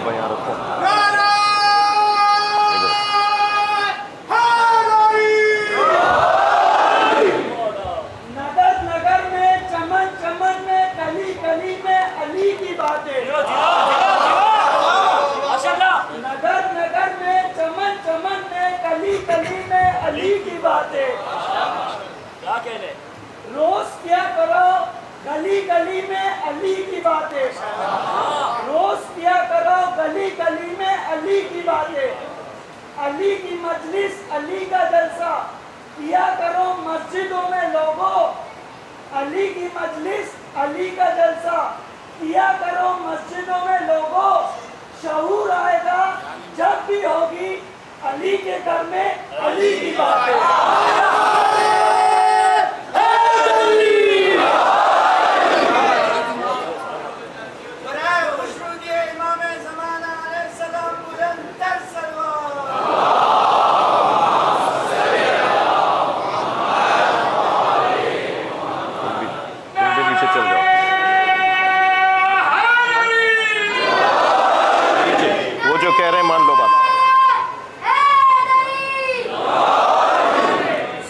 صاحبہ یہاں رکھو. نگر نگر میں چمن چمن میں گلی گلی میں علی کی باتیں. نگر نگر میں چمن چمن میں گلی گلی میں علی کی باتیں. روز کیا کرو گلی گلی میں علی کی باتیں. روز کیا کرو گلی گلی میں علی کی باتیں. علی کی مجلس علی کا جلسہ کیا کرو مسجدوں میں لوگوں. علی کی مجلس علی کا جلسہ کیا کرو مسجدوں میں لوگوں. شعور آئے گا جب بھی ہوگی علی کے گھر میں علی کی باتیں.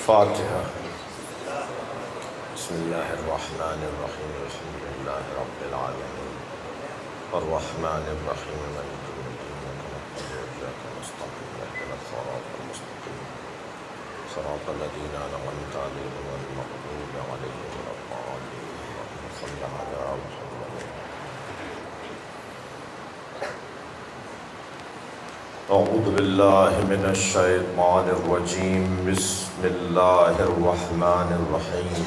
فاتحہ. بسم اللہ الرحمن الرحیم الحمد للہ رب العالمین الرحمن الرحیم مالک یوم الدین ایاک نعبد وإیاک نستعین اهدنا الصراط المستقیم صراط الذین أنعمت علیہم غیر المغضوب علیہم ولا الضالین. اللهم صل علی محمد. اعوذ باللہ من الشیطان الرجیم. بسم اللہ الرحمن الرحیم.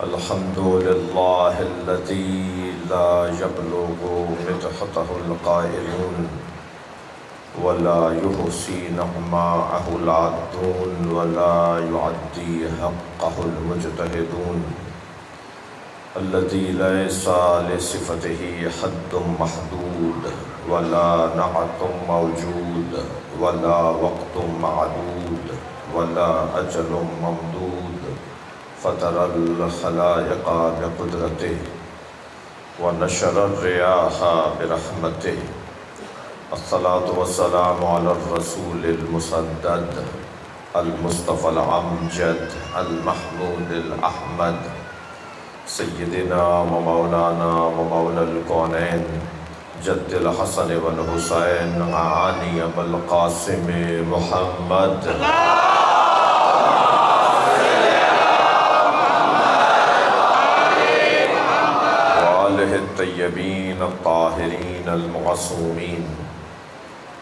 الحمد للہ الذی لا یبلغ مدحتہ القائلون ولا یحصی نعماءہ العادون ولا یعدی حقہ المجتہدون. الذي ليس لصفته حد محدود ولا نعت موجود ولا وقت معدود ولا أجل ممدود. فطر الخلائق بقدرته ونشر الرياح برحمته. الصلاة والسلام على الرسول المسدد المصطفى الأمجد المحمود الأحمد سیدنا و مولانا و مولا الکونین جد الحسن والحسین عانی ابو القاسم محمد وآلہ الطیبین الطاہرین المعصومین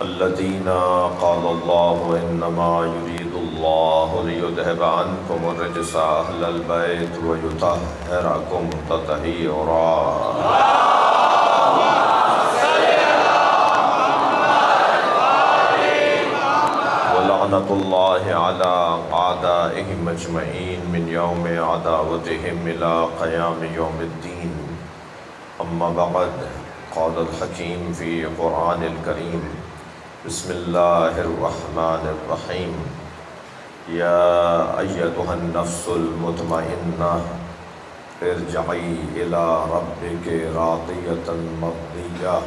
الذین قال اللہ انما یرید اللہ لیذہب عنکم الرجس اہل البیت ویطہرکم تطہیرا. ولعنۃ اللہ علی اعدائہم اجمعین من یوم عداوتہم الی قیام یوم الدین. اما بعد قال الحکیم فی قرآن الکریم. بسم اللہ الرحمن الرحیم. یا ایتها النفس المطمئنہ ارجعی الی ربک راضیۃ مرضیہ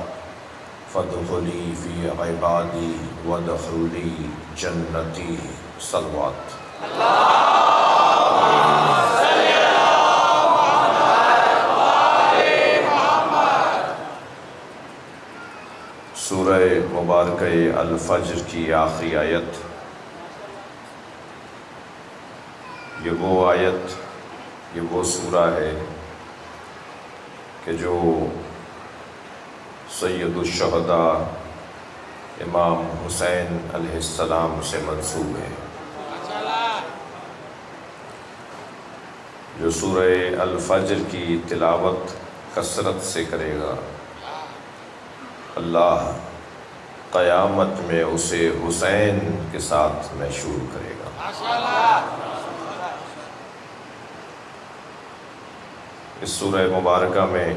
فادخلی فی عبادی وادخلی جنتی. صلوات. سورہ مبارکہ الفجر کی آخری آیت. یہ وہ سورہ ہے کہ جو سید الشہداء امام حسین علیہ السلام سے منسوب ہے. جو سورہ الفجر کی تلاوت کثرت سے کرے گا اللہ قیامت میں اسے حسین کے ساتھ محشور کرے گا. اس سورہ مبارکہ میں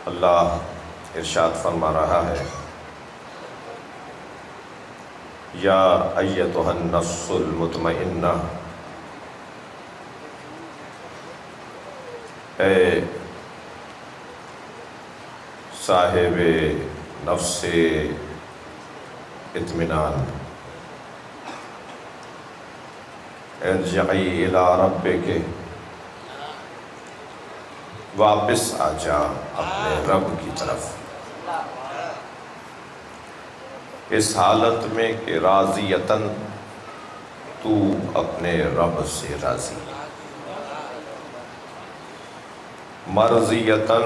اللہ ارشاد فرما رہا ہے یا ایتها النفس المطمئنہ، اے صاحب نفس اطمینان، ارجعی الی ربک، واپس آ جا اپنے رب کی طرف، اس حالت میں کہ راضیتاً تو اپنے رب سے راضی، مرضیتاً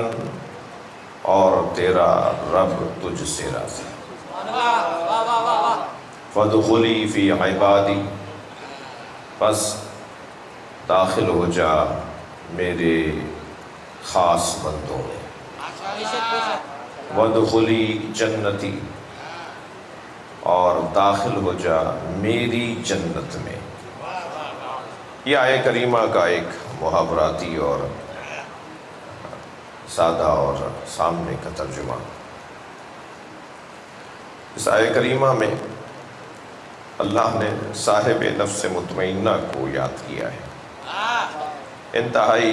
اور تیرا رب تجھ سے راضی، فادخلی فی عبادی، بس داخل ہو جا میرے خاص بندوں میں، وادخلی جنتی، اور داخل ہو جا میری جنت میں۔ یہ آیہ کریمہ کا ایک محاوراتی اور سادہ اور سامنے کا ترجمہ۔ اس آیہ کریمہ میں اللہ نے صاحب نفس مطمئنہ کو یاد کیا ہے۔ انتہائی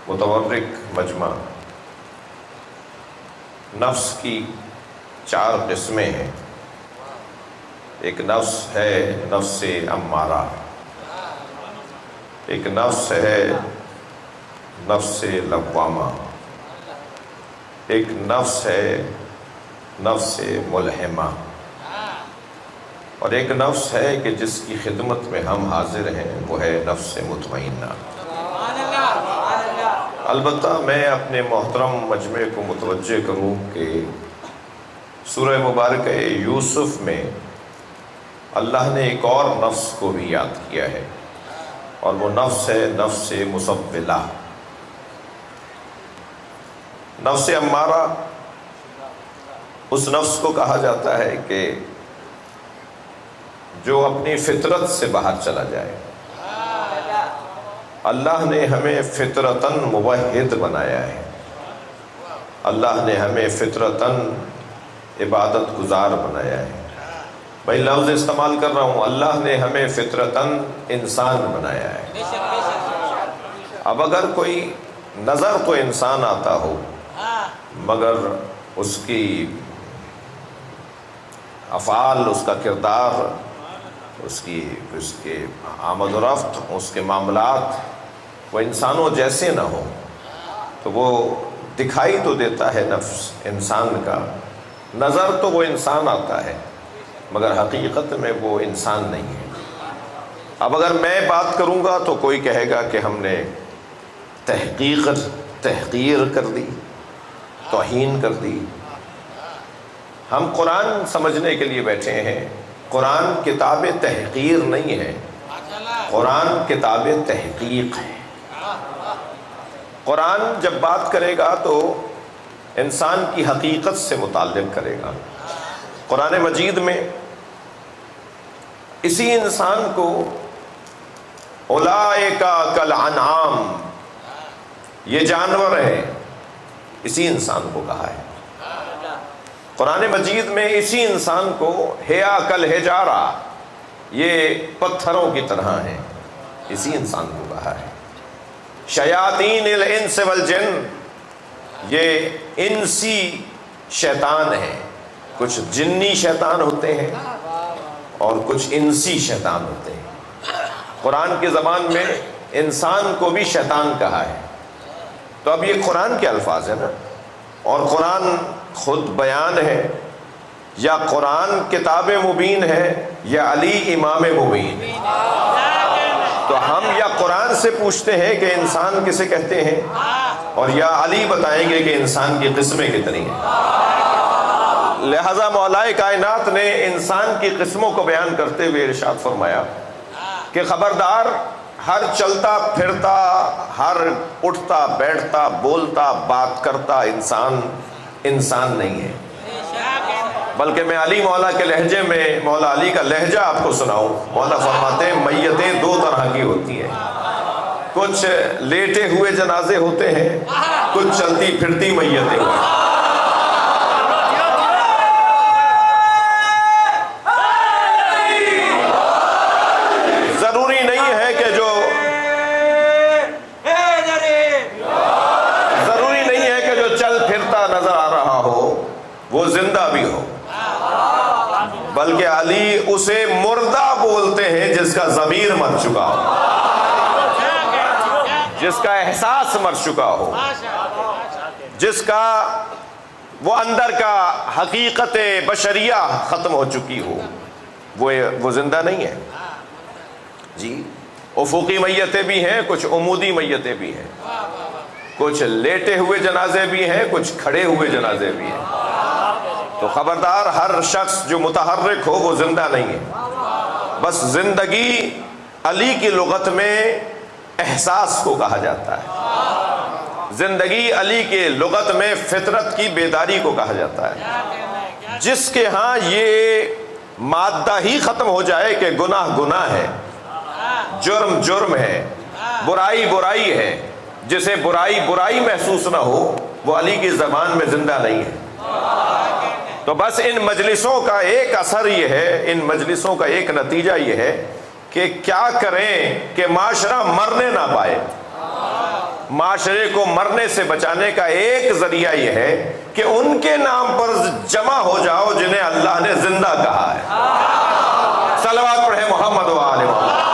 متورک مجمع۔ نفس کی 4 قسمیں ہیں۔ ایک نفس ہے نفس امارہ، ایک نفس ہے نفس لوامہ، ایک نفس ہے نفس ملہمہ، اور ایک نفس ہے کہ جس کی خدمت میں ہم حاضر ہیں، وہ ہے نفس مطمئنہ۔ البتہ میں اپنے محترم مجمع کو متوجہ کروں کہ سورہ مبارکہ یوسف میں اللہ نے ایک اور نفس کو بھی یاد کیا ہے، اور وہ نفس ہے نفس مسولہ۔ نفس امارہ اس نفس کو کہا جاتا ہے کہ جو اپنی فطرت سے باہر چلا جائے۔ اللہ نے ہمیں فطرتاً موحد بنایا ہے، اللہ نے ہمیں فطرتاً عبادت گزار بنایا ہے۔ میں لفظ استعمال کر رہا ہوں، اللہ نے ہمیں فطرتاً انسان بنایا ہے۔ اب اگر کوئی نظر تو انسان آتا ہو، مگر اس کی افعال، اس کا کردار، اس کے آمد و رفت، اس کے معاملات وہ انسانوں جیسے نہ ہوں، تو وہ دکھائی تو دیتا ہے نفس انسان کا، نظر تو وہ انسان آتا ہے، مگر حقیقت میں وہ انسان نہیں ہے۔ اب اگر میں بات کروں گا تو کوئی کہے گا کہ ہم نے تحقیر کر دی، توہین کر دی۔ ہم قرآن سمجھنے کے لیے بیٹھے ہیں۔ قرآن کتاب تحقیر نہیں ہے، قرآن کتاب تحقیق ہے۔ قرآن جب بات کرے گا تو انسان کی حقیقت سے متعلق کرے گا۔ قرآن مجید میں اسی انسان کو اولئک کالانعام، یہ جانور ہے، اسی انسان کو کہا ہے۔ قرآن مجید میں اسی انسان کو ہیا کالحجارہ، یہ پتھروں کی طرح ہیں، اسی انسان کو کہا ہے۔ شیاطین الانس والجن، یہ انسی شیطان ہیں، کچھ جنی شیطان ہوتے ہیں اور کچھ انسی شیطان ہوتے ہیں۔ قرآن کی زبان میں انسان کو بھی شیطان کہا ہے۔ تو اب یہ قرآن کے الفاظ ہیں نا، اور قرآن خود بیان ہے، یا قرآن کتاب مبین ہے، یا علی امام مبین۔ تو ہم یا قرآن سے پوچھتے ہیں کہ انسان کسے کہتے ہیں، اور یا علی بتائیں گے کہ انسان کی قسمیں کتنی ہیں۔ لہذا مولا کائنات نے انسان کی قسموں کو بیان کرتے ہوئے ارشاد فرمایا کہ خبردار، ہر چلتا پھرتا، ہر اٹھتا بیٹھتا بولتا بات کرتا انسان نہیں ہے، بلکہ میں علی مولا کے لہجے میں مولا علی کا لہجہ آپ کو سناؤں۔ مولا فرماتے ہیں میتیں 2 طرح کی ہوتی ہیں، کچھ لیٹے ہوئے جنازے ہوتے ہیں، کچھ چلتی پھرتی میتیں ہوتی ہیں۔ ضروری نہیں ہے کہ جو وہ زندہ بھی ہو، بلکہ علی اسے مردہ بولتے ہیں جس کا ضمیر مر چکا ہو، جس کا احساس مر چکا ہو، جس کا وہ اندر کا حقیقت بشریہ ختم ہو چکی ہو، وہ زندہ نہیں ہے جی۔ افقی میتیں بھی ہیں، کچھ عمودی میتیں بھی ہیں، کچھ لیٹے ہوئے جنازے بھی ہیں، کچھ کھڑے ہوئے جنازے بھی ہیں۔ تو خبردار، ہر شخص جو متحرک ہو وہ زندہ نہیں ہے۔ بس زندگی علی کی لغت میں احساس کو کہا جاتا ہے، زندگی علی کے لغت میں فطرت کی بیداری کو کہا جاتا ہے۔ جس کے ہاں یہ مادہ ہی ختم ہو جائے کہ گناہ گناہ ہے، جرم جرم ہے، برائی برائی ہے، جسے برائی برائی محسوس نہ ہو، وہ علی کی زبان میں زندہ نہیں ہے۔ تو بس ان مجلسوں کا ایک اثر یہ ہے، ان مجلسوں کا ایک نتیجہ یہ ہے کہ کیا کریں کہ معاشرہ مرنے نہ پائے۔ معاشرے کو مرنے سے بچانے کا ایک ذریعہ یہ ہے کہ ان کے نام پر جمع ہو جاؤ جنہیں اللہ نے زندہ کہا ہے۔ صلوات پڑھے محمد و آل محمد۔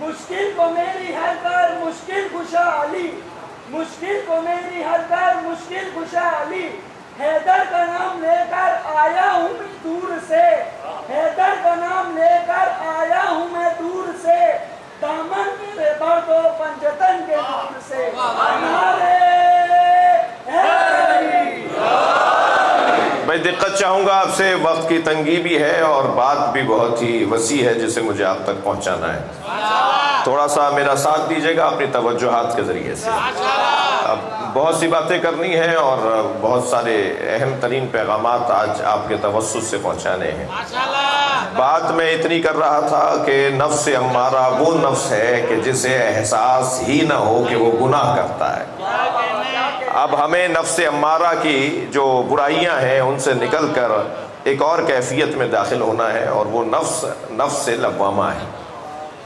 مشکل کو میری ہر کار مشکل کشا علی، مشکل کو میری ہر کار مشکل کشا علی، حیدر کا نام لے کر آیا ہوں میں دور سے، حیدر کا نام لے کر آیا ہوں میں دور سے، دامن میرے بڑھ دو پنجتن کے دور سے، نعرے حیدری۔ میں دقت چاہوں گا آپ سے، وقت کی تنگی بھی ہے اور بات بھی بہت ہی وسیع ہے جسے مجھے آپ تک پہنچانا ہے۔ تھوڑا سا میرا ساتھ دیجیے گا اپنی توجہات کے ذریعے سے۔ اب بہت سی باتیں کرنی ہیں اور بہت سارے اہم ترین پیغامات آج آپ کے توسط سے پہنچانے ہیں۔ بات میں اتنی کر رہا تھا کہ نفس امارہ وہ نفس ہے کہ جسے احساس ہی نہ ہو کہ وہ گناہ کرتا ہے۔ اب ہمیں نفس امارہ کی جو برائیاں ہیں ان سے نکل کر ایک اور کیفیت میں داخل ہونا ہے، اور وہ نفس لوامہ ہے،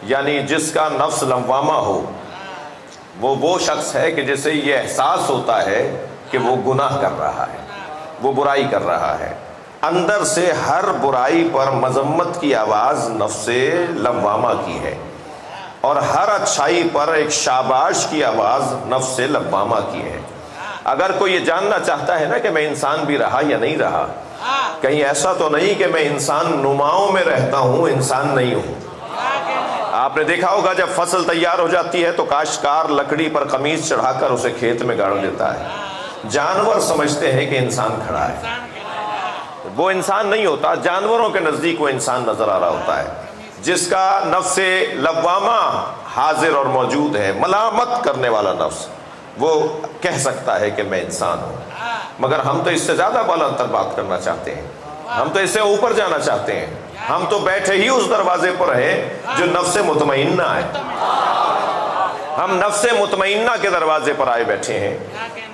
یعنی جس کا نفس لوامہ ہو وہ شخص ہے کہ جسے یہ احساس ہوتا ہے کہ وہ گناہ کر رہا ہے، وہ برائی کر رہا ہے، اندر سے ہر برائی پر مذمت کی آواز نفس لوامہ کی ہے، اور ہر اچھائی پر ایک شاباش کی آواز نفس لوامہ کی ہے۔ اگر کوئی یہ جاننا چاہتا ہے نا کہ میں انسان بھی رہا یا نہیں رہا، کہیں ایسا تو نہیں کہ میں انسان نماؤں میں رہتا ہوں، انسان نہیں ہوں۔ آپ نے دیکھا ہوگا جب فصل تیار ہو جاتی ہے تو کاشتکار لکڑی پر قمیص چڑھا کر اسے کھیت میں گاڑ دیتا ہے۔ جانور سمجھتے ہیں کہ انسان کھڑا ہے، وہ انسان نہیں ہوتا، جانوروں کے نزدیک وہ انسان نظر آ رہا ہوتا ہے۔ جس کا نفس لوامہ حاضر اور موجود ہے، ملامت کرنے والا نفس، وہ کہہ سکتا ہے کہ میں انسان ہوں۔ مگر ہم تو اس سے زیادہ بلند تر بات کرنا چاہتے ہیں، ہم تو اس سے اوپر جانا چاہتے ہیں۔ ہم تو بیٹھے ہی اس دروازے پر ہیں جو نفس مطمئنہ ہے۔ ہم نفس مطمئنہ کے دروازے پر آئے بیٹھے ہیں،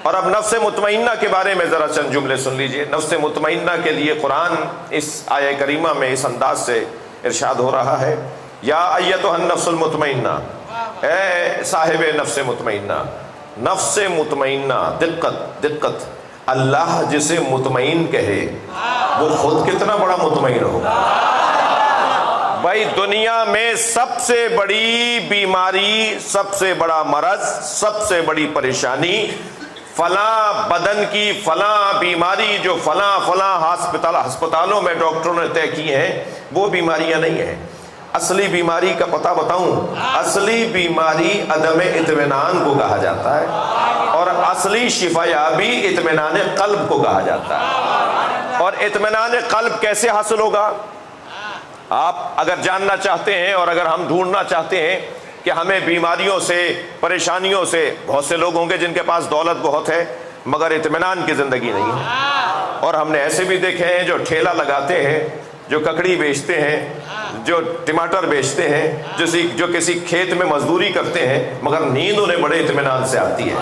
اور اب نفس مطمئنہ کے بارے میں ذرا چند جملے سن لیجئے۔ نفس مطمئنہ کے لیے قرآن اس آیہ کریمہ میں اس انداز سے ارشاد ہو رہا ہے، یا ایتھا النفس المطمئنہ، اے صاحب نفس مطمئنہ۔ نفس مطمئنہ، دقت، اللہ جسے مطمئن کہے وہ خود کتنا بڑا مطمئن ہوگا۔ بھائی دنیا میں سب سے بڑی بیماری، سب سے بڑا مرض، سب سے بڑی پریشانی، فلاں بدن کی فلاں بیماری جو فلاں ہسپتالوں میں ڈاکٹروں نے طے کی ہیں، وہ بیماریاں نہیں ہیں۔ اصلی بیماری کا پتہ بتاؤں، اصلی بیماری عدم اطمینان کو کہا جاتا ہے، اور اصلی شفا یابی اطمینان قلب کو کہا جاتا ہے۔ اور اطمینان قلب کیسے حاصل ہوگا؟ آپ اگر جاننا چاہتے ہیں اور اگر ہم ڈھونڈنا چاہتے ہیں کہ ہمیں بیماریوں سے، پریشانیوں سے، بہت سے لوگ ہوں گے جن کے پاس دولت بہت ہے مگر اطمینان کی زندگی نہیں ہے، اور ہم نے ایسے بھی دیکھے ہیں جو ٹھیلا لگاتے ہیں، جو ککڑی بیچتے ہیں، جو ٹماٹر بیچتے ہیں، جو کسی کھیت میں مزدوری کرتے ہیں، مگر نیند انہیں بڑے اطمینان سے آتی ہے،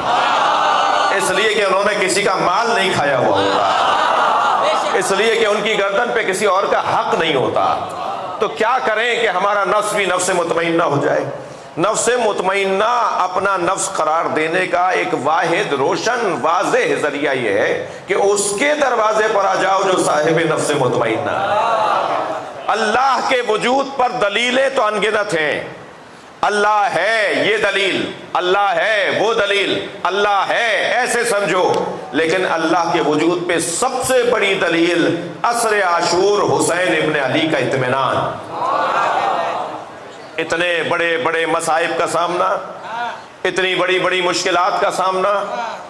اس لیے کہ انہوں نے کسی کا مال نہیں کھایا ہوا ہوگا، اس لیے کہ ان کی گردن پہ کسی اور کا حق نہیں ہوتا. تو کیا کریں کہ ہمارا نفس بھی نفس مطمئنہ ہو جائے. نفس مطمئنہ اپنا نفس قرار دینے کا ایک واحد روشن واضح ذریعہ یہ ہے کہ اس کے دروازے پر آ جاؤ جو صاحب نفس مطمئنہ ہے. اللہ کے وجود پر دلیلیں تو انگنت ہیں. اللہ ہے یہ دلیل، اللہ ہے وہ دلیل، اللہ ہے ایسے سمجھو. لیکن اللہ کے وجود پہ سب سے بڑی دلیل عصر عاشور حسین ابن علی کا اطمینان. اتنے بڑے بڑے مصائب کا سامنا، اتنی بڑی بڑی مشکلات کا سامنا،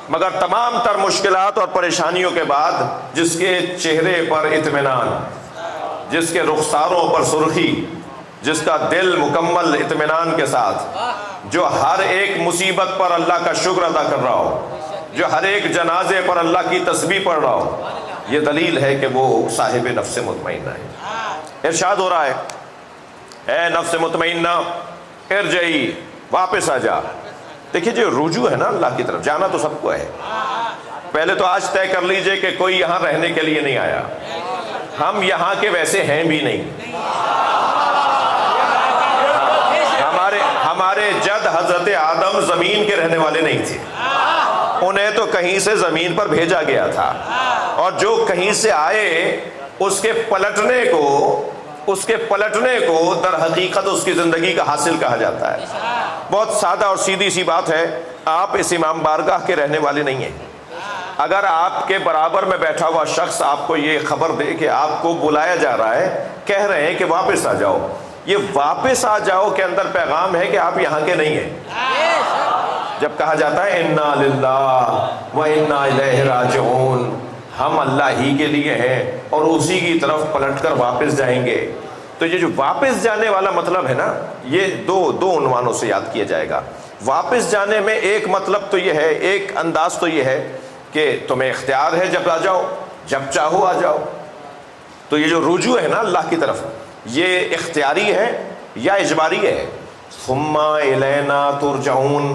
مگر تمام تر مشکلات اور پریشانیوں کے بعد جس کے چہرے پر اطمینان، جس کے رخساروں پر سرخی، جس کا دل مکمل اطمینان کے ساتھ، جو ہر ایک مصیبت پر اللہ کا شکر ادا کر رہا ہو، جو ہر ایک جنازے پر اللہ کی تسبیح پڑھ رہا ہو، یہ دلیل ہے کہ وہ صاحب نفس مطمئنہ ہے. ارشاد ہو رہا ہے اے نفس مطمئنہ ارجعی، واپس آ جا. دیکھیے جو رجوع ہے نا اللہ کی طرف، جانا تو سب کو ہے. پہلے تو آج طے کر لیجئے کہ کوئی یہاں رہنے کے لیے نہیں آیا. ہم یہاں کے ویسے ہیں بھی نہیں. ہمارے جد حضرت آدم زمین کے رہنے والے نہیں تھے. انہیں تو کہیں سے زمین پر بھیجا گیا تھا، اور جو کہیں سے آئے اس کے پلٹنے کو در حقیقت اس کی زندگی کا حاصل کہا جاتا ہے. بہت سادہ اور سیدھی سی بات ہے. آپ اس امام بارگاہ کے رہنے والے نہیں ہیں. اگر آپ کے برابر میں بیٹھا ہوا شخص آپ کو یہ خبر دے کہ آپ کو بلایا جا رہا ہے، کہہ رہے ہیں کہ واپس آ جاؤ، یہ واپس آ جاؤ کے اندر پیغام ہے کہ آپ یہاں کے نہیں ہیں. جب کہا جاتا ہے انا للہ و انا الیہ راجعون، ہم اللہ ہی کے لیے ہیں اور اسی کی طرف پلٹ کر واپس جائیں گے. تو یہ جو واپس جانے والا مطلب ہے نا، یہ دو عنوانوں سے یاد کیا جائے گا. واپس جانے میں ایک مطلب تو یہ ہے، ایک انداز تو یہ ہے کہ تمہیں اختیار ہے، جب آ جاؤ، جب چاہو آ جاؤ. تو یہ جو رجوع ہے نا اللہ کی طرف، یہ اختیاری ہے یا اجباری ہے؟ ثم الینا ترجعون،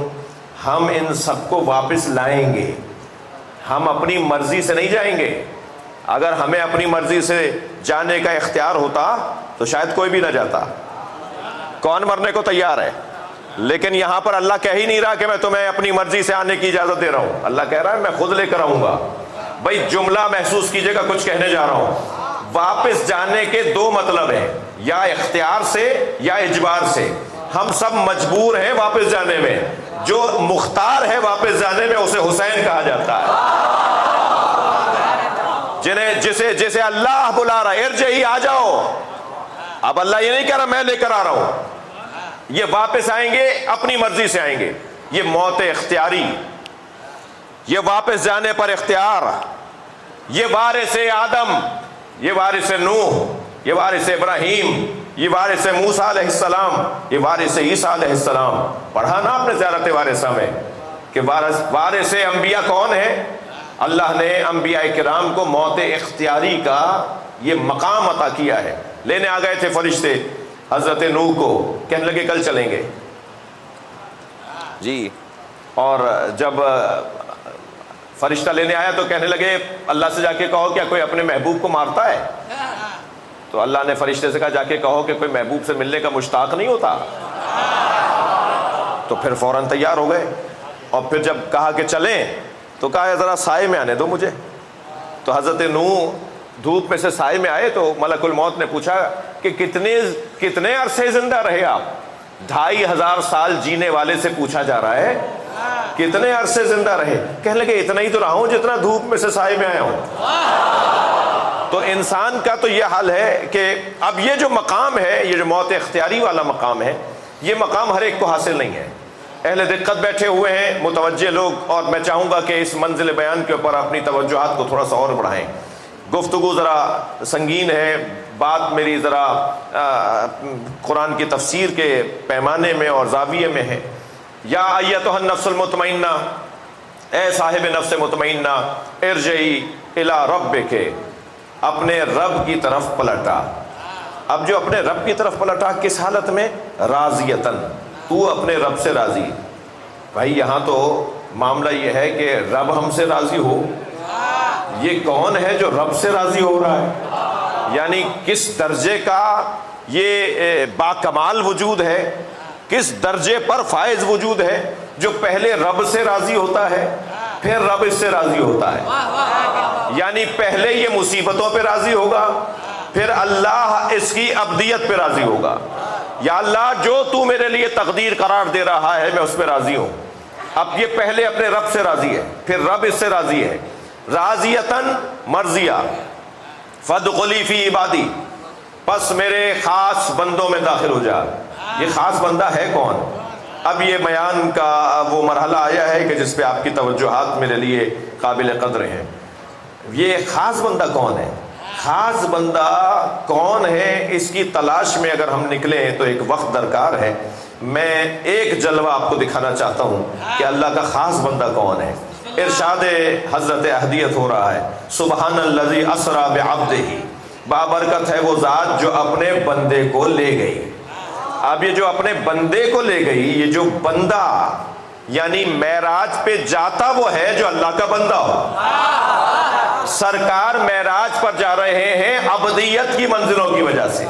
ہم ان سب کو واپس لائیں گے. ہم اپنی مرضی سے نہیں جائیں گے. اگر ہمیں اپنی مرضی سے جانے کا اختیار ہوتا تو شاید کوئی بھی نہ جاتا. کون مرنے کو تیار ہے؟ لیکن یہاں پر اللہ کہہ ہی نہیں رہا کہ میں تمہیں اپنی مرضی سے آنے کی اجازت دے رہا ہوں. اللہ کہہ رہا ہے میں خود لے کر آؤں گا. بھائی جملہ محسوس کیجئے گا، کچھ کہنے جا رہا ہوں. واپس جانے کے دو مطلب ہیں، یا اختیار سے یا اجبار سے. ہم سب مجبور ہیں واپس جانے میں. جو مختار ہے واپس جانے میں اسے حسین کہا جاتا ہے. جسے اللہ بلا رہا ہے ارجعی، آ جاؤ. اب اللہ یہ نہیں کہہ رہا میں لے کر آ رہا ہوں. یہ واپس آئیں گے، اپنی مرضی سے آئیں گے. یہ موت اختیاری، یہ واپس جانے پر اختیار. یہ وارث آدم، یہ وارث نوح، یہ وارث ابراہیم، یہ وارث موسیٰ علیہ السلام، یہ وارث عیسیٰ علیہ السلام. پڑھا نا آپ نے زیارت وارثہ میں کہ وارث انبیاء کون ہے؟ اللہ نے انبیاء کرام کو موت اختیاری کا یہ مقام عطا کیا ہے. لینے آ گئے تھے فرشتے حضرت نوح کو، کہنے لگے کل چلیں گے جی. اور جب فرشتہ لینے آیا تو کہنے لگے اللہ سے جا کے کہو کیا کوئی اپنے محبوب کو مارتا ہے؟ تو اللہ نے فرشتے سے کہا جا کے کہو کہ کوئی محبوب سے ملنے کا مشتاق نہیں ہوتا. تو پھر فوراً تیار ہو گئے. اور پھر جب کہا کہ چلیں تو کہا ذرا سائے میں آنے دو مجھے. تو حضرت نوح دھوپ میں سے سائے میں آئے تو ملک الموت نے پوچھا کہ کتنے عرصے زندہ رہے آپ؟ 2500 سال جینے والے سے پوچھا جا رہا ہے کتنے عرصے زندہ رہے؟ کہنے لگے اتنا ہی تو رہا ہوں جتنا دھوپ میں سے سائے میں آیا ہوں. تو انسان کا تو یہ حال ہے کہ اب یہ جو مقام ہے، یہ جو موت اختیاری والا مقام ہے، یہ مقام ہر ایک کو حاصل نہیں ہے. اہل دقت بیٹھے ہوئے ہیں متوجہ لوگ، اور میں چاہوں گا کہ اس منزل بیان کے اوپر اپنی توجہات کو تھوڑا سا اور بڑھائیں. گفتگو ذرا سنگین ہے، بات میری ذرا قرآن کی تفسیر کے پیمانے میں اور زاویے میں ہے. یا ایتھا النفس المطمئنہ، اے صاحب نفس مطمئنہ، ارجعی الی ربک، اپنے رب کی طرف پلٹا. اب جو اپنے رب کی طرف پلٹا کس حالت میں؟ راضیتن، تو اپنے رب سے راضی. بھائی یہاں تو معاملہ یہ ہے کہ رب ہم سے راضی ہو یہ کون ہے جو رب سے راضی ہو رہا ہے؟ یعنی کس درجے کا یہ باکمال وجود ہے، کس درجے پر فائز وجود ہے جو پہلے رب سے راضی ہوتا ہے پھر رب اس سے راضی ہوتا ہے۔ یعنی پہلے یہ مصیبتوں پہ راضی ہوگا، پھر اللہ اس کی ابدیت پہ راضی ہوگا۔ یا اللہ جو تو میرے لیے تقدیر قرار دے رہا ہے میں اس پہ راضی ہوں۔ اب یہ پہلے اپنے رب سے راضی ہے، پھر رب اس سے راضی ہے۔ راضیتاً مرضیہ فادخلی فی عبادی، پس میرے خاص بندوں میں داخل ہو جا۔ یہ خاص بندہ ہے کون؟ اب یہ بیان کا وہ مرحلہ آیا ہے کہ جس پہ آپ کی توجہات میرے لیے قابل قدر ہیں۔ یہ خاص بندہ کون ہے؟ خاص بندہ کون ہے اس کی تلاش میں اگر ہم نکلیں تو ایک وقت درکار ہے۔ میں ایک جلوہ آپ کو دکھانا چاہتا ہوں کہ اللہ کا خاص بندہ کون ہے۔ ارشاد حضرت احدیت ہو رہا ہے، سبحان الذی اسری بعبدہ، بابرکت ہے وہ ذات جو اپنے بندے کو لے گئی۔ اب یہ جو اپنے بندے کو لے گئی، یہ جو بندہ یعنی معراج پہ جاتا وہ ہے جو اللہ کا بندہ ہو۔ سرکار معراج پر جا رہے ہیں عبدیت کی منزلوں کی وجہ سے۔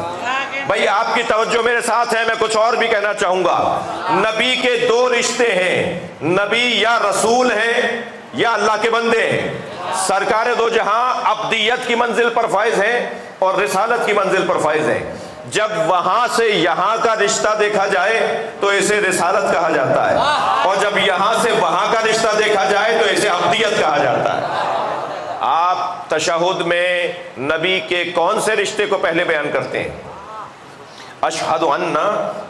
بھائی آپ کی توجہ میرے ساتھ ہے، میں کچھ اور بھی کہنا چاہوں گا۔ نبی کے دو رشتے ہیں، نبی یا رسول ہیں یا اللہ کے بندے ہیں۔ سرکار دو جہاں عبدیت کی منزل پر فائز ہیں اور رسالت کی منزل پر فائز ہیں۔ جب وہاں سے یہاں کا رشتہ دیکھا جائے تو اسے رسالت کہا جاتا ہے، اور جب یہاں سے وہاں کا رشتہ دیکھا جائے تو اسے عبدیت کہا جاتا ہے۔ آپ تشہد میں نبی کے کون سے رشتے کو پہلے بیان کرتے ہیں؟ اشہد ان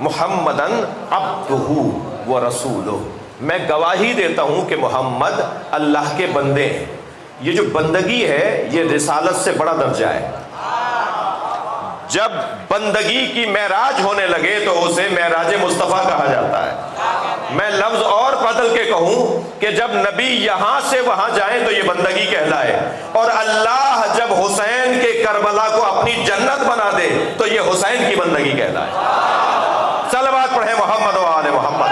محمدن عبدہ و رسولہ، میں گواہی دیتا ہوں کہ محمد اللہ کے بندے ہیں۔ یہ جو بندگی ہے یہ رسالت سے بڑا درجہ ہے۔ جب بندگی کی معراج ہونے لگے تو اسے معراج مصطفیٰ کہا جاتا ہے۔ میں لفظ اور بدل کے کہوں کہ جب نبی یہاں سے وہاں جائیں تو یہ بندگی کہلائے، اور اللہ جب حسین کے کربلا کو اپنی جنت بنا دے تو یہ حسین کی بندگی کہلائے۔ صلوات پڑھیں محمد و آل محمد۔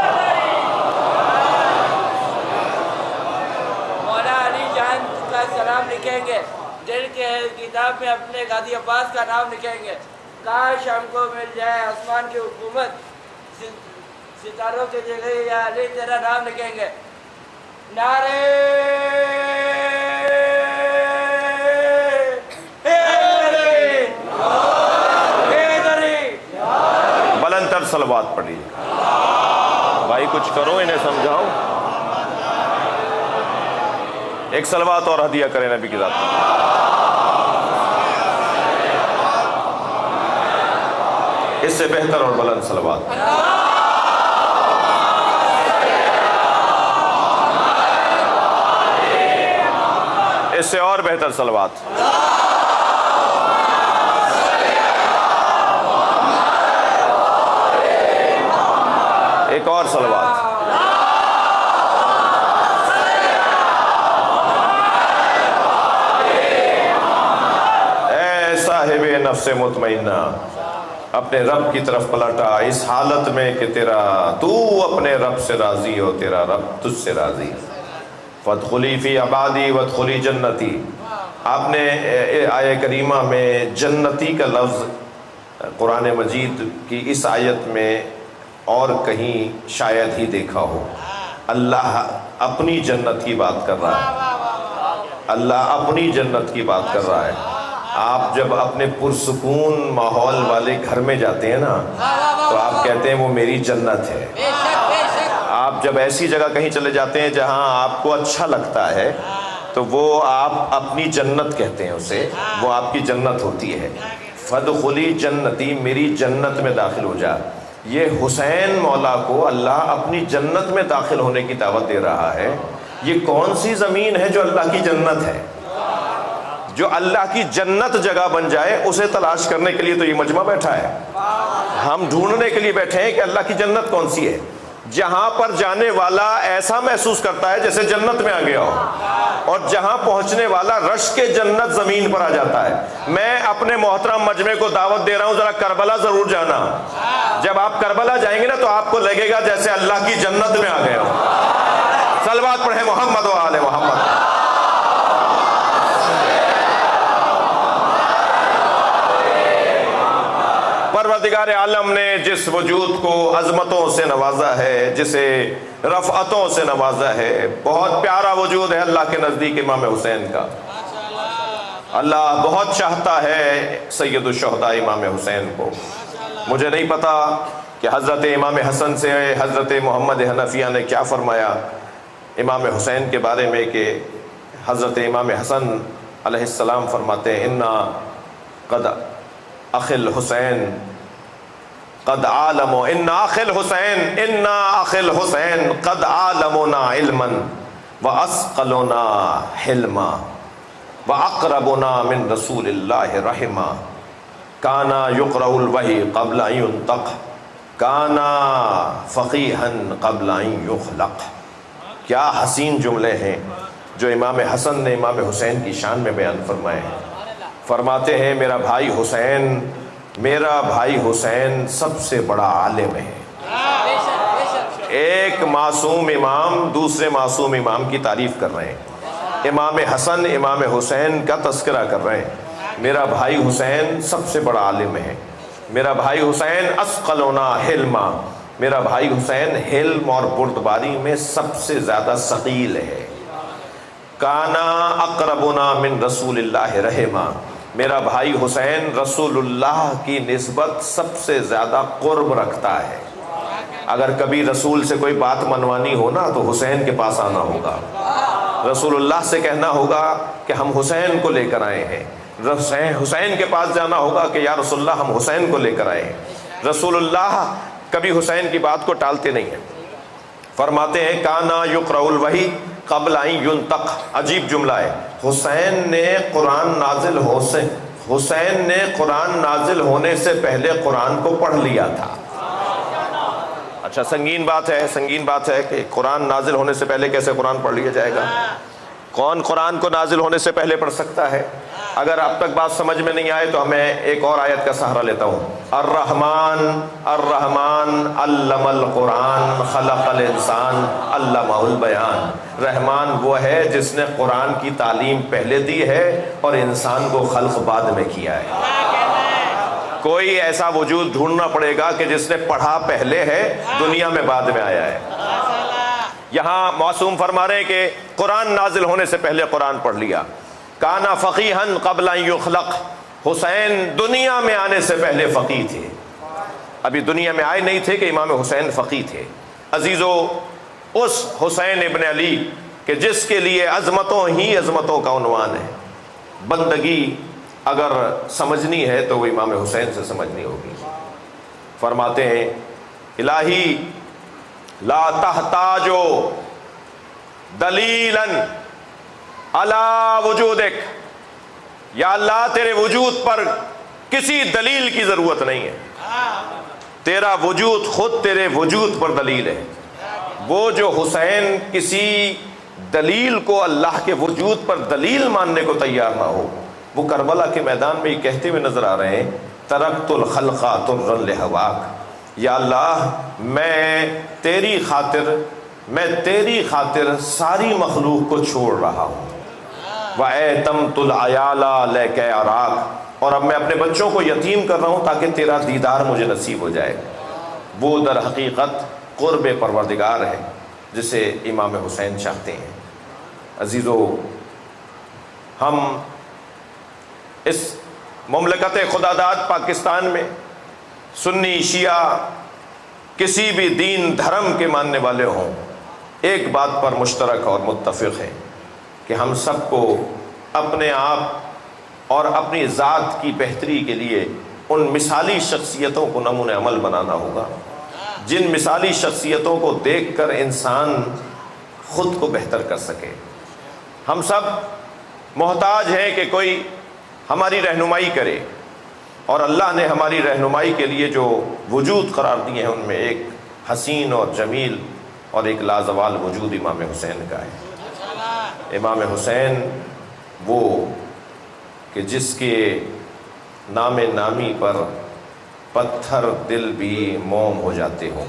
مولا علی جان کا سلام لکھیں گے، دل کے کتاب میں اپنے غازی عباس کا نام لکھیں گے۔ کاش ہم کو مل جائے آسمان کی حکومت، ستاروں کے جگہ یا علی تیرا نام لکھیں گے۔ نعرے بلند تر صلوات پڑھیے۔ بھائی کچھ کرو، انہیں سمجھاؤ۔ ایک صلوات اور ہدیہ کریں نبی کی ذات میں۔ اس سے بہتر اور بلند صلوات۔ اس سے اور بہتر صلوات۔ ایک اور صلوات۔ اے صاحب نفس مطمئنہ، اپنے رب کی طرف پلٹا اس حالت میں کہ تو اپنے رب سے راضی ہو، تیرا رب تجھ سے راضی۔ فادخلی فی عبادی وادخلی جنتی، آپ نے آیہ کریمہ میں جنتی کا لفظ قرآن مجید کی اس آیت میں اور کہیں شاید ہی دیکھا ہو۔ اللہ اپنی جنت کی بات کر رہا ہے، اللہ اپنی جنت کی بات کر رہا ہے۔ آپ جب اپنے پرسکون ماحول والے گھر میں جاتے ہیں نا تو آپ کہتے ہیں وہ میری جنت ہے۔ آپ جب ایسی جگہ کہیں چلے جاتے ہیں جہاں آپ کو اچھا لگتا ہے تو وہ آپ اپنی جنت کہتے ہیں اسے، وہ آپ کی جنت ہوتی ہے۔ فادخلی جنتی، میری جنت میں داخل ہو جا۔ یہ حسین مولا کو اللہ اپنی جنت میں داخل ہونے کی دعوت دے رہا ہے۔ یہ کون سی زمین ہے جو اللہ کی جنت ہے؟ جو اللہ کی جنت جگہ بن جائے اسے تلاش کرنے کے لیے تو یہ مجمع بیٹھا ہے۔ ہم ڈھونڈنے کے لیے بیٹھے ہیں کہ اللہ کی جنت کون سی ہے، جہاں پر جانے والا ایسا محسوس کرتا ہے جیسے جنت میں آ گیا ہو، اور جہاں پہنچنے والا رش کے جنت زمین پر آ جاتا ہے۔ میں اپنے محترم مجمع کو دعوت دے رہا ہوں، ذرا کربلا ضرور جانا۔ جب آپ کربلا جائیں گے نا تو آپ کو لگے گا جیسے اللہ کی جنت میں آ گئے ہو۔ صلوات پڑھیں محمد و آل محمد۔ پروردگار عالم نے جس وجود کو عظمتوں سے نوازا ہے، جسے رفعتوں سے نوازا ہے، بہت پیارا وجود ہے اللہ کے نزدیک امام حسین کا۔ اللہ بہت چاہتا ہے سید الشہداء امام حسین کو۔ مجھے نہیں پتا کہ حضرت امام حسن سے حضرت محمد حنفیہ نے کیا فرمایا امام حسین کے بارے میں، کہ حضرت امام حسن علیہ السلام فرماتے ہیں انا قد اخ الحسین قد عالم انا اخ الحسین انا اخ الحسین قد عالمنا علما واسقلنا حلما واقربنا من رسول اللہ رحما کانا یقرأ الوحی قبل ان ينطق کانا فقیہا قبل ان یخلق۔ کیا حسین جملے ہیں جو امام حسن نے امام حسین کی شان میں بیان فرمائے ہیں۔ فرماتے ہیں میرا بھائی حسین سب سے بڑا عالم ہے۔ ایک معصوم امام دوسرے معصوم امام کی تعریف کر رہے ہیں، امام حسن امام حسین کا تذکرہ کر رہے ہیں۔ میرا بھائی حسین سب سے بڑا عالم ہے، میرا بھائی حسین اسقلنا حلما، میرا بھائی حسین حلم اور بردباری میں سب سے زیادہ ثقیل ہے۔ کانا اقربنا من رسول اللہ رحما، میرا بھائی حسین رسول اللہ کی نسبت سب سے زیادہ قرب رکھتا ہے۔ اگر کبھی رسول سے کوئی بات منوانی ہو نا تو حسین کے پاس آنا ہوگا، رسول اللہ سے کہنا ہوگا کہ ہم حسین کو لے کر آئے ہیں، حسین کے پاس جانا ہوگا کہ یا رسول اللہ ہم حسین کو لے کر آئے ہیں۔ رسول اللہ کبھی حسین کی بات کو ٹالتے نہیں ہیں۔ فرماتے ہیں کانا یقرأ الوحی قبل ان ينطق، عجیب جملہ ہے، حسین نے قرآن نازل ہونے سے پہلے قرآن کو پڑھ لیا تھا۔ اچھا سنگین بات ہے کہ قرآن نازل ہونے سے پہلے کیسے قرآن پڑھ لیا جائے گا؟ کون قرآن کو نازل ہونے سے پہلے پڑھ سکتا ہے؟ اگر اب تک بات سمجھ میں نہیں آئے تو میں ایک اور آیت کا سہارا لیتا ہوں۔ الرحمن علم القرآن خلق الانسان علمہ البیان۔ رحمان وہ ہے جس نے قرآن کی تعلیم پہلے دی ہے اور انسان کو خلق بعد میں کیا ہے۔ کوئی ایسا وجود ڈھونڈنا پڑے گا کہ جس نے پڑھا پہلے ہے، دنیا میں بعد میں آیا ہے۔ یہاں معصوم فرما رہے ہیں کہ قرآن نازل ہونے سے پہلے قرآن پڑھ لیا۔ کانا فقیہا قبل ان یخلق، حسین دنیا میں آنے سے پہلے فقیہ تھے، ابھی دنیا میں آئے نہیں تھے کہ امام حسین فقیہ تھے۔ عزیزو، اس حسین ابن علی کہ جس کے لیے عظمتوں ہی عظمتوں کا عنوان ہے، بندگی اگر سمجھنی ہے تو وہ امام حسین سے سمجھنی ہوگی۔ فرماتے ہیں الہی لا تحتاجو دلیلا علی وجودک، یا اللہ تیرے وجود پر کسی دلیل کی ضرورت نہیں ہے، تیرا وجود خود تیرے وجود پر دلیل ہے۔ وہ جو حسین کسی دلیل کو اللہ کے وجود پر دلیل ماننے کو تیار نہ ہو، وہ کربلا کے میدان میں یہ کہتے ہوئے نظر آ رہے ہیں ترکت الخلق طرا لہواک، یا اللہ میں تیری خاطر ساری مخلوق کو چھوڑ رہا ہوں۔ وَأَيْتَمْتُ الْعَيَالَ لَكَ أَرَاكَ، اور اب میں اپنے بچوں کو یتیم کر رہا ہوں تاکہ تیرا دیدار مجھے نصیب ہو جائے۔ وہ در حقیقت قرب پروردگار ہے جسے امام حسین چاہتے ہیں۔ عزیزو، ہم اس مملکت خداداد پاکستان میں سنی شیعہ کسی بھی دین دھرم کے ماننے والے ہوں، ایک بات پر مشترک اور متفق ہے کہ ہم سب کو اپنے آپ اور اپنی ذات کی بہتری کے لیے ان مثالی شخصیتوں کو نمونہ عمل بنانا ہوگا جن مثالی شخصیتوں کو دیکھ کر انسان خود کو بہتر کر سکے۔ ہم سب محتاج ہیں کہ کوئی ہماری رہنمائی کرے، اور اللہ نے ہماری رہنمائی کے لیے جو وجود قرار دیے ہیں ان میں ایک حسین اور جمیل اور ایک لازوال وجود امام حسین کا ہے۔ امام حسین وہ کہ جس کے نام نامی پر پتھر دل بھی موم ہو جاتے ہوں،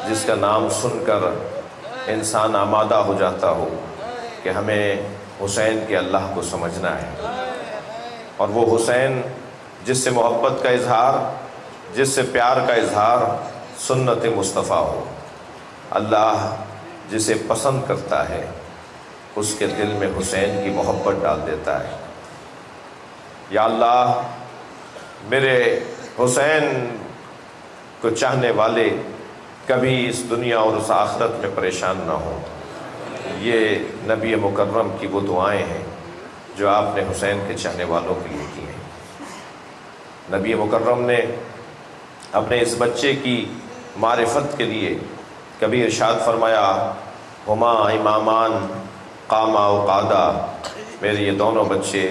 جس کا نام سن کر انسان آمادہ ہو جاتا ہو کہ ہمیں حسین کے اللہ کو سمجھنا ہے، اور وہ حسین جس سے محبت کا اظہار جس سے پیار کا اظہار سنت مصطفیٰ ہو۔ اللہ جسے پسند کرتا ہے اس کے دل میں حسین کی محبت ڈال دیتا ہے۔ یا اللہ میرے حسین کو چاہنے والے کبھی اس دنیا اور اس آخرت میں پریشان نہ ہوں۔ یہ نبی مکرم کی وہ دعائیں ہیں جو آپ نے حسین کے چاہنے والوں کے لیے کی ہیں۔ نبی مکرم نے اپنے اس بچے کی معرفت کے لیے کبھی ارشاد فرمایا، ہما امامان قاما و قادا، میرے یہ دونوں بچے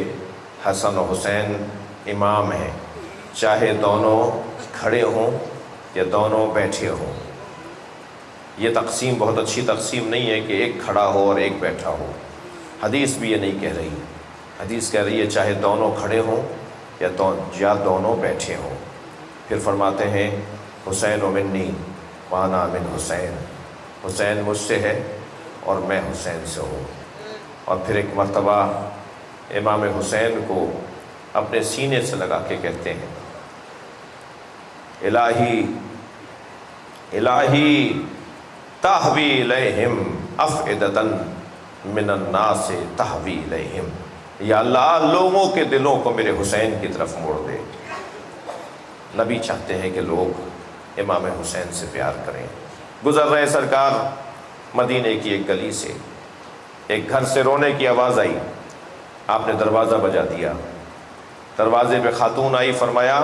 حسن و حسین امام ہیں، چاہے دونوں کھڑے ہوں یا دونوں بیٹھے ہوں۔ یہ تقسیم بہت اچھی تقسیم نہیں ہے کہ ایک کھڑا ہو اور ایک بیٹھا ہو، حدیث بھی یہ نہیں کہہ رہی۔ حدیث کہہ رہی ہے چاہے دونوں کھڑے ہوں یا دونوں بیٹھے ہوں۔ پھر فرماتے ہیں حسین و منی وانا من حسین، حسین مجھ سے ہے اور میں حسین سے ہوں۔ اور پھر ایک مرتبہ امام حسین کو اپنے سینے سے لگا کے کہتے ہیں، الہی الہی تہوی الیہم افئدۃ من الناس تہوی الیہم، یا اللہ لوگوں کے دلوں کو میرے حسین کی طرف موڑ دے۔ نبی چاہتے ہیں کہ لوگ امام حسین سے پیار کریں۔ گزر رہے سرکار مدینے کی ایک گلی سے، ایک گھر سے رونے کی آواز آئی، آپ نے دروازہ بجا دیا۔ دروازے پہ خاتون آئی، فرمایا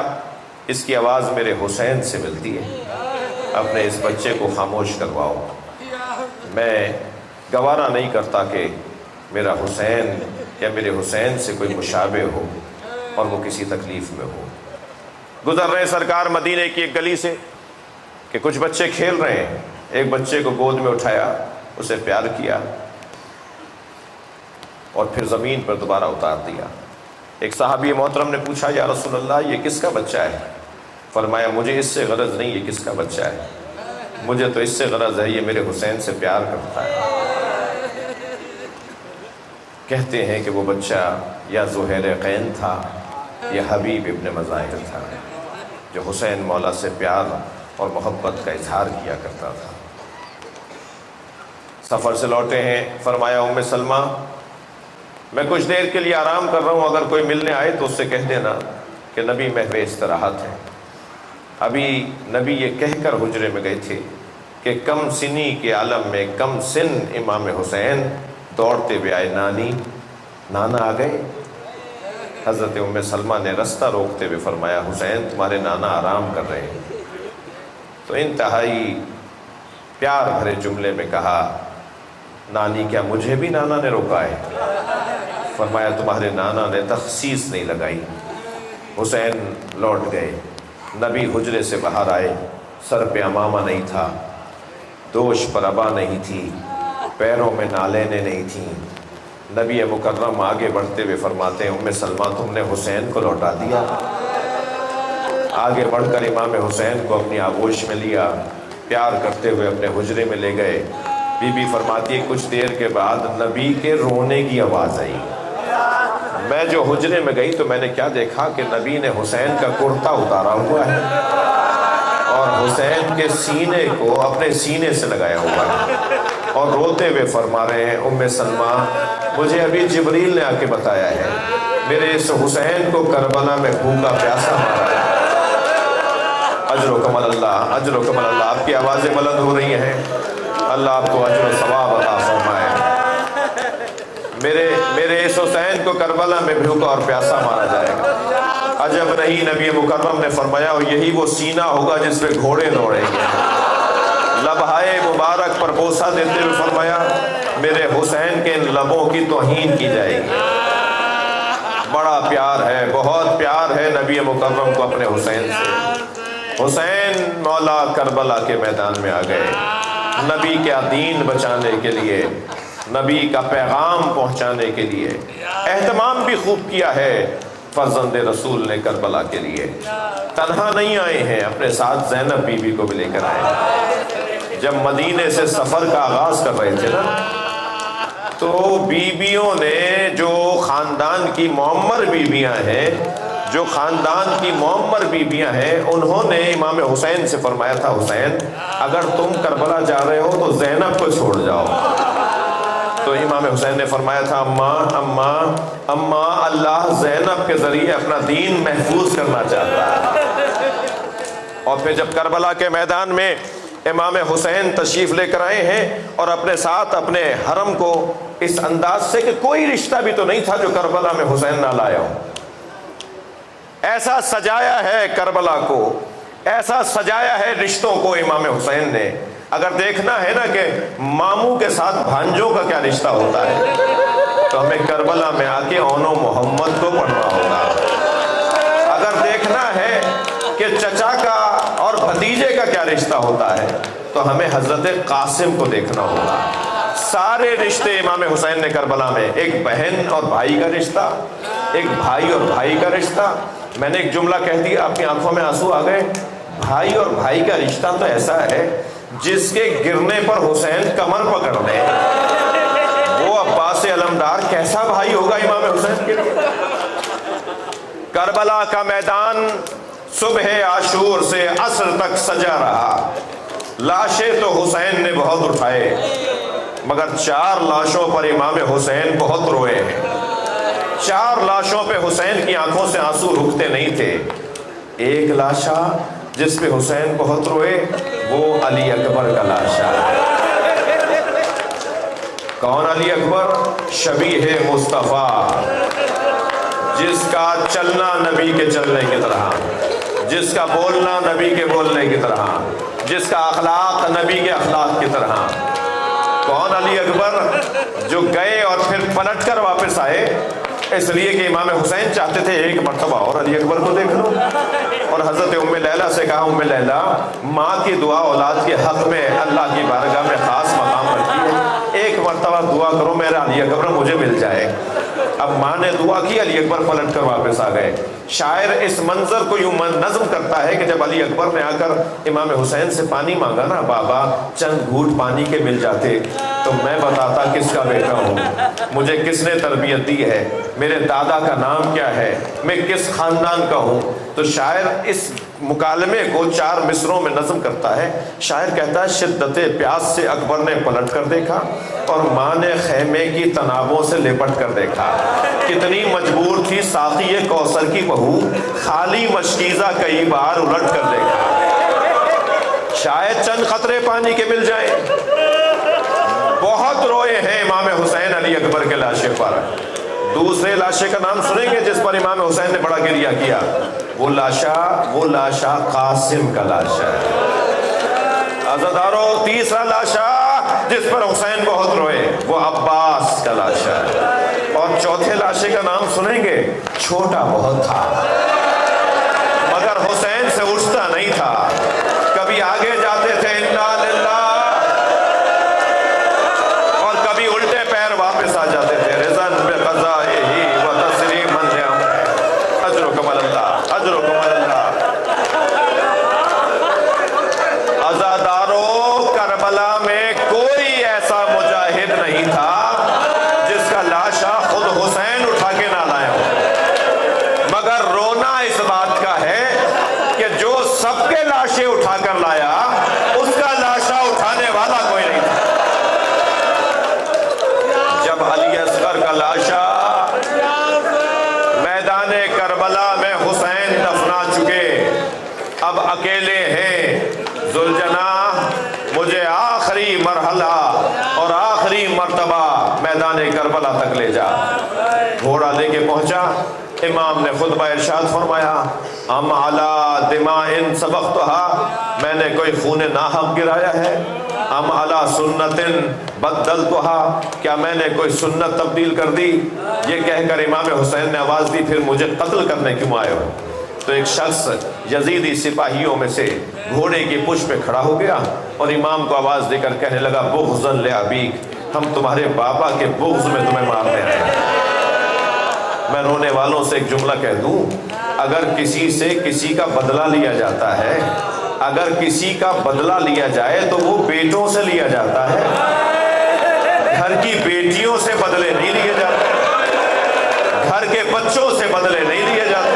اس کی آواز میرے حسین سے ملتی ہے، اپنے اس بچے کو خاموش کرواؤ، میں گوارا نہیں کرتا کہ میرا حسین یا میرے حسین سے کوئی مشابہ ہو اور وہ کسی تکلیف میں ہو۔ گزر رہے سرکار مدینے کی ایک گلی سے کہ کچھ بچے کھیل رہے ہیں، ایک بچے کو گود میں اٹھایا، اسے پیار کیا اور پھر زمین پر دوبارہ اتار دیا۔ ایک صحابی محترم نے پوچھا، یا رسول اللہ یہ کس کا بچہ ہے؟ فرمایا مجھے اس سے غرض نہیں یہ کس کا بچہ ہے، مجھے تو اس سے غرض ہے یہ میرے حسین سے پیار کرتا ہے۔ کہتے ہیں کہ وہ بچہ یا زہیر قین تھا یا حبیب ابن مظاہر تھا، جو حسین مولا سے پیار اور محبت کا اظہار کیا کرتا تھا۔ سفر سے لوٹے ہیں، فرمایا ام سلمہ میں کچھ دیر کے لیے آرام کر رہا ہوں، اگر کوئی ملنے آئے تو اس سے کہہ دینا کہ نبی محو استراحت ہے۔ ابھی نبی یہ کہہ کر حجرے میں گئے تھے کہ کم سنی کے عالم میں کم سن امام حسین دوڑتے ہوئے آئے، نانی نانا آ گئے۔ حضرت ام سلمہ نے رستہ روکتے ہوئے فرمایا حسین تمہارے نانا آرام کر رہے ہیں۔ تو انتہائی پیار بھرے جملے میں کہا، نانی کیا مجھے بھی نانا نے روکا ہے؟ فرمایا تمہارے نانا نے تخصیص نہیں لگائی۔ حسین لوٹ گئے، نبی حجرے سے باہر آئے، سر پہ عمامہ نہیں تھا، دوش پر عبا نہیں تھی، پیروں میں نالینیں نہیں تھیں۔ نبی مکرم آگے بڑھتے ہوئے فرماتے ہیں ام سلمہ تم نے حسین کو لوٹا دیا۔ آگے بڑھ کر امام حسین کو اپنی آغوش میں لیا، پیار کرتے ہوئے اپنے حجرے میں لے گئے۔ بی بی فرماتی ہے کچھ دیر کے بعد نبی کے رونے کی آواز آئی۔ میں جو حجرے میں گئی تو میں نے کیا دیکھا کہ نبی نے حسین کا کرتا اتارا ہوا ہے اور حسین کے سینے کو اپنے سینے سے لگایا ہوا ہے اور روتے ہوئے فرما رہے ہیں ام سلمہ مجھے ابھی جبریل نے آ کے بتایا ہے میرے اس حسین کو کربلا میں بھوکا پیاسا مارا ہے۔ اجر و کمال اللہ، اجر و کمال اللہ، آپ کی آوازیں بلند ہو رہی ہیں، اللہ آپ کو اجر و ثواب عطا فرمائے۔ میرے اس حسین کو کربلا میں بھوکا اور پیاسا مارا جائے گا۔ عجب نہیں، نبی مکرم نے فرمایا اور یہی وہ سینہ ہوگا جس پہ گھوڑے دوڑیں گے۔ لبہائے مبارک پر بوسہ دیتے ہوئے فرمایا میرے حسین کے ان لبوں کی توہین کی جائے گی۔ بڑا پیار ہے، بہت پیار ہے نبی مکرم کو اپنے حسین سے۔ حسین مولا کربلا کے میدان میں آ گئے، نبی کا دین بچانے کے لیے، نبی کا پیغام پہنچانے کے لیے۔ اہتمام بھی خوب کیا ہے فرزند رسول نے کربلا کے لیے۔ تنہا نہیں آئے ہیں، اپنے ساتھ زینب بی بی کو بھی لے کر آئے۔ جب مدینے سے سفر کا آغاز کر رہے تھے نا تو بیویوں نے جو خاندان کی معمر بیویاں ہیں جو خاندان کی معمر بیویاں ہیں انہوں نے امام حسین سے فرمایا تھا حسین اگر تم کربلا جا رہے ہو تو زینب کو چھوڑ جاؤ. تو امام حسین نے فرمایا تھا اماں اللہ زینب کے ذریعے اپنا دین محفوظ کرنا چاہتا ہے. اور پھر جب کربلا کے میدان میں امام حسین تشریف لے کر آئے ہیں اور اپنے ساتھ اپنے حرم کو اس انداز سے کہ کوئی رشتہ بھی تو نہیں تھا جو کربلا میں حسین نہ لایا ہو، ایسا سجایا ہے کربلا کو، ایسا سجایا ہے رشتوں کو امام حسین نے. اگر دیکھنا ہے نا کہ ماموں کے ساتھ بھانجوں کا کیا رشتہ ہوتا ہے تو ہمیں کربلا میں آ کے اونو محمد کو پڑھنا ہوگا. اگر دیکھنا ہے کہ چچا کا اور بھتیجے کا کیا رشتہ ہوتا ہے تو ہمیں حضرت قاسم کو دیکھنا ہوگا. سارے رشتے امام حسین نے کربلا میں، ایک بہن اور بھائی کا رشتہ، ایک بھائی اور بھائی کا رشتہ. میں نے ایک جملہ کہہ دیا، آپ کی آنکھوں میں آنسو آ گئے. بھائی اور بھائی کا رشتہ تو ایسا ہے جس کے گرنے پر حسین کمر پکڑ لیں. وہ عباس علمدار کیسا بھائی ہوگا امام حسین کے لیے. کربلا کا میدان صبح عاشور سے عصر تک سجا رہا. لاشیں تو حسین نے بہت اٹھائے مگر 4 لاشوں پر امام حسین بہت روئے ہیں. 4 لاشوں پہ حسین کی آنکھوں سے آنسو رکتے نہیں تھے. ایک لاشا جس پہ حسین بہت روئے وہ علی اکبر کا لاشا. کون علی اکبر؟ شبیہ مصطفیٰ، جس کا چلنا نبی کے چلنے کی طرح، جس کا بولنا نبی کے بولنے کی طرح، جس کا اخلاق نبی کے اخلاق کی طرح. کون علی اکبر؟ جو گئے اور پھر پلٹ کر واپس آئے اس لیے کہ امام حسین چاہتے تھے ایک مرتبہ اور علی اکبر کو دیکھ لو. اور حضرت ام لیلہ سے کہا ام لیلہ ماں کی دعا اولاد کے حق میں اللہ کی بارگاہ میں خاص مقام رکھی ہے، ایک مرتبہ دعا کرو میرا علی اکبر مجھے مل جائے. اب ماں نے دعا کی، علی اکبر پلٹ کر واپس آ گئے. شاعر اس منظر کو یوں نظم کرتا ہے کہ جب علی اکبر نے آ کر امام حسین سے پانی مانگا نا، بابا چند گھونٹ پانی کے مل جاتے تو میں بتاتا کس کا بیٹا ہوں، مجھے کس نے تربیت دی ہے، میرے دادا کا نام کیا ہے، میں کس خاندان کا ہوں. تو شاعر اس مکالمے کو 4 مصروں میں نظم کرتا ہے. شاعر کہتا ہے شدت پیاس سے اکبر نے پلٹ کر دیکھا اور ماں نے خیمے کی تنابوں سے لپٹ کر دیکھا. کتنی مجبور تھی ساقی کوثر کی بہو، خالی مشکیزہ کئی بار الٹ کر دیکھا. شاید چند قطرے پانی کے مل جائیں. بہت روئے ہیں امام حسین علی اکبر کے لاشے پر. دوسرے لاشے کا نام سنیں گے جس پر امام حسین نے بڑا گریہ کیا. وہ لاشا قاسم کا لاشا ہے. عزادارو تیسرا لاشا جس پر حسین بہت روئے وہ عباس کا لاشا ہے. اور چوتھے لاشے کا نام سنیں گے، چھوٹا بہت تھا مگر حسین سے اٹھتا نہیں تھا. کبھی آگے جاتے تھے انا للہ اور کبھی الٹے پیر واپس آ جاتے تھے. رضا بقضائہ و تسلیما لامرہ. اجرکم اللہ، اجرکم اللہ. عزادارو کربلا میں کوئی ایسا مجاہد نہیں تھا جس کا لاشا خود حسین اٹھا کے نہ لائے ہو، مگر رونا اس بات کا ہے کہ جو سب کے لاشیں اٹھا کر لایا اس کا لاشا اٹھانے والا کوئی نہیں تھا. جب علی اصغر کا لاشا میدان کربلا میں حسین دفنا چکے، اب اکیلے ہیں. ذوالجناح مجھے آخری مرحلہ اور آخری مرتبہ میدان کربلا تک لے جا. گھوڑا لے کے پہنچا. امام نے خطبہ ارشاد فرمایا ام علی دماء سبقتها، میں نے کوئی خون ناحق گرایا ہے؟ ام علی سنت بدلتها، کیا میں نے کوئی سنت تبدیل کر دی؟ یہ کہہ کر امام حسین نے آواز دی پھر مجھے قتل کرنے کیوں آئے ہو؟ تو ایک شخص یزیدی سپاہیوں میں سے گھوڑے کی پشت پہ کھڑا ہو گیا اور امام کو آواز دے کر کہنے لگا بغضا لابیک، ہم تمہارے بابا کے بغض میں تمہیں مارنے آئے ہیں. میں رونے والوں سے ایک جملہ کہہ دوں، اگر کسی سے کسی کا بدلہ لیا جاتا ہے، اگر کسی کا بدلہ لیا جائے تو وہ بیٹوں سے لیا جاتا ہے، گھر کی بیٹیوں سے بدلے نہیں لیے جاتے، گھر کے بچوں سے بدلے نہیں لیے جاتے.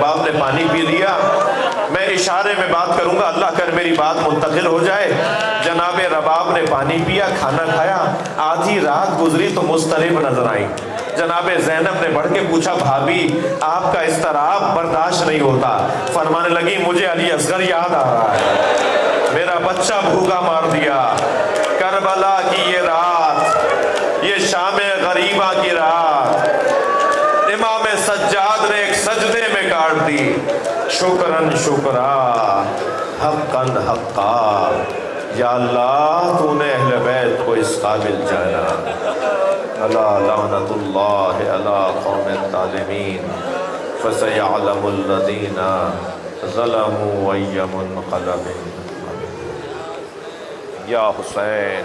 رباب نے پانی پی لیا، میں اشارے میں بات کروں گا، اللہ کر میری بات منتقل ہو جائے۔ جناب رباب نے پانی پیا، کھانا کھایا، آدھی رات گزری تو مضطرب نظر آئی۔ جناب زینب نے بڑھ کے پوچھا بھابی آپ کا اضطراب برداشت نہیں ہوتا؟ فرمانے لگی مجھے علی اصغر یاد آ رہا ہے، میرا بچہ بھوکا مار دیا، کربلا کی یہ رات، یہ شام غریبہ کی رات امام سجاد نے ایک سجدے میں کاٹ دی۔ شکرن شکرا حقاً حقا، یا اللہ تو نے اہل بیت کو اس قابل جانا۔ الا لعنت اللہ علی قوم الظالمین فسیعلم الذین ظلموا ای منقلب۔ یا حسین